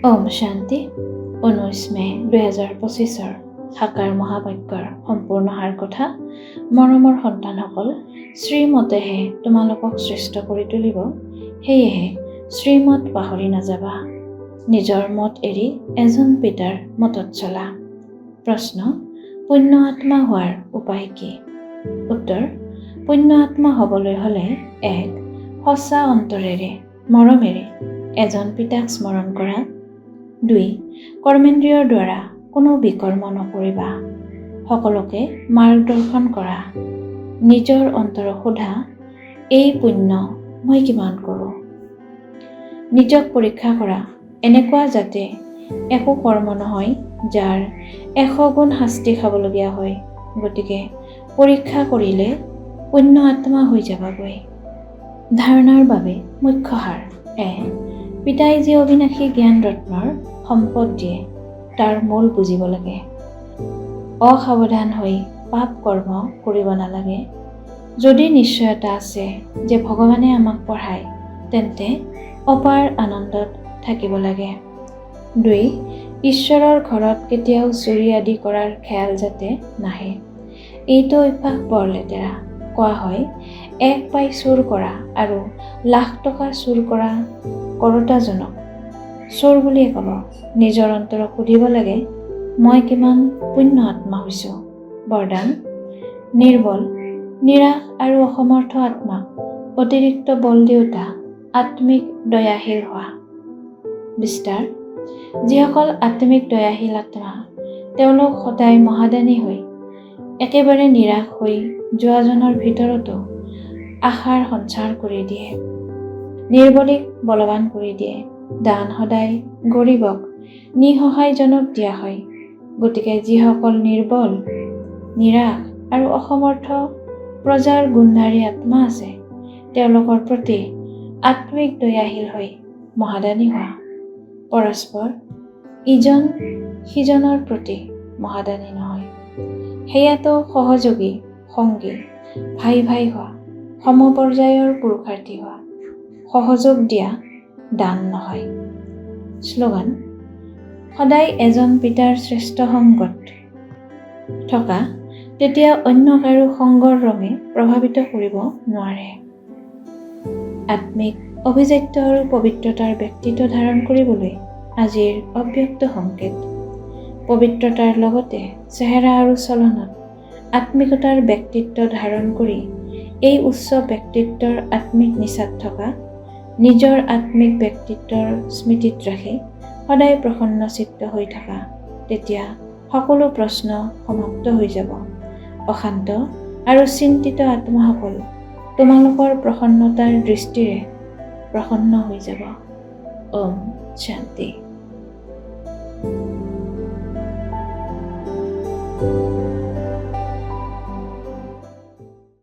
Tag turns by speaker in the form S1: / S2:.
S1: ওম শান্তি। 19 মে 2025 সাকাৰ মহাবাক্যৰ সম্পূৰ্ণ সাৰ কথা। মৰমৰ সন্তানসকল, শ্ৰীমতেহে তোমালোকক শ্ৰেষ্ঠ কৰি তুলিব, সেয়েহে শ্ৰীমত পাহৰি নাযাবা। নিজৰ মত এৰি এজন পিতাৰ মতত চলা। প্ৰশ্ন: পুণ্য আত্মা হোৱাৰ উপায় কি? উত্তৰ: পুণ্য আত্মা হ'বলৈ হ'লে 1. সঁচা অন্তৰেৰে মৰমেৰে এজন পিতাক স্মৰণ কৰা। 2. কৰ্মেন্দ্ৰিয়ৰ দ্বাৰা কোনো বিকৰ্ম নকৰিবা। সকলোকে মাৰ্গদৰ্শন কৰা। নিজৰ অন্তৰক সোধা, এই পুণ্য মই কিমান কৰোঁ? নিজক পৰীক্ষা কৰা, এনেকুৱা যাতে একো কৰ্ম নহয় যাৰ 100 গুণ শাস্তি খাবলগীয়া হয়। গতিকে পৰীক্ষা কৰিলে পুণ্য আত্মা হৈ যাবাগৈ। ধাৰণাৰ বাবে মুখ্য সাৰ: পিতাই যি অবিনাশী জ্ঞান ৰত্নৰ সম্পদ দিয়ে তাৰ মূল বুজিব লাগে। অসাৱধান হৈ পাপ কৰ্ম কৰিব নালাগে। যদি নিশ্চয়তা আছে যে ভগৱানে আমাক পঢ়ায়, তেন্তে অপাৰ আনন্দত থাকিব লাগে। 2. ঈশ্বৰৰ ঘৰত কেতিয়াও চুৰি আদি কৰাৰ খেয়াল যাতে নাহে। এইটো অভ্যাস বৰ লেতেৰা। কোৱা হয়, 1 পাই চুৰ কৰা আৰু লাখ টকা চুৰ কৰা কৰোতাজনক চোৰ বুলিয়ে ক'ব। নিজৰ অন্তৰক সুধিব লাগে, মই কিমান পুণ্য আত্মা হৈছোঁ? বৰদান: নিৰ্বল, নিৰাশ আৰু অসমৰ্থ আত্মাক অতিৰিক্ত বল দিওঁতা আত্মিক দয়াশীল হোৱা। বিস্তাৰ: যিসকল আত্মিক দয়াশীল আত্মা, তেওঁলোক সদায় মহাদানী হৈ একেবাৰে নিৰাশ হৈ যোৱাজনৰ ভিতৰতো আশাৰ সঞ্চাৰ কৰি দিয়ে। নিৰ্বলীক বলৱান কৰি দিয়ে। দান সদায় গৰীবক, নিঃসহায়জনক দিয়া হয়। গতিকে যিসকল নিৰ্বল, নিৰাশ আৰু অসমৰ্থ প্ৰজাৰ গুণধাৰী আত্মা আছে, তেওঁলোকৰ প্ৰতি আত্মিক দয়াশীল হৈ মহাদানী হোৱা। পৰস্পৰ ইজন সিজনৰ প্ৰতি মহাদানী নহয়, সেয়াতো সহযোগী, সংগী, ভাই ভাই হোৱা, সমপৰ্যায়ৰ পুৰুষাৰ্থী হোৱা। সহযোগ দিয়া, দান নহয়। শ্লোগান: সদায় এজন পিতাৰ শ্ৰেষ্ঠ সংগত থকা, তেতিয়া অন্য কাৰো সংগৰ ৰঙে প্ৰভাৱিত কৰিব নোৱাৰে। আত্মিক, অভিজাত্য আৰু পবিত্ৰতাৰ ব্যক্তিত্ব ধাৰণ কৰিবলৈ আজিৰ অব্যক্ত সংকেত। পবিত্ৰতাৰ লগতে চেহেৰা আৰু চলনত আত্মিকতাৰ ব্যক্তিত্ব ধাৰণ কৰি এই উচ্চ ব্যক্তিত্বৰ আত্মিক নিচাত থকা নিজৰ আত্মিক ব্যক্তিত্বৰ স্মৃতিত ৰাখি সদায় প্ৰসন্ন চিত্ত হৈ থকা, তেতিয়া সকলো প্ৰশ্ন সমাপ্ত হৈ যাব। অশান্ত আৰু চিন্তিত আত্মাসকল তোমালোকৰ প্ৰসন্নতাৰ দৃষ্টিৰে প্ৰসন্ন হৈ যাব। ওম শান্তি।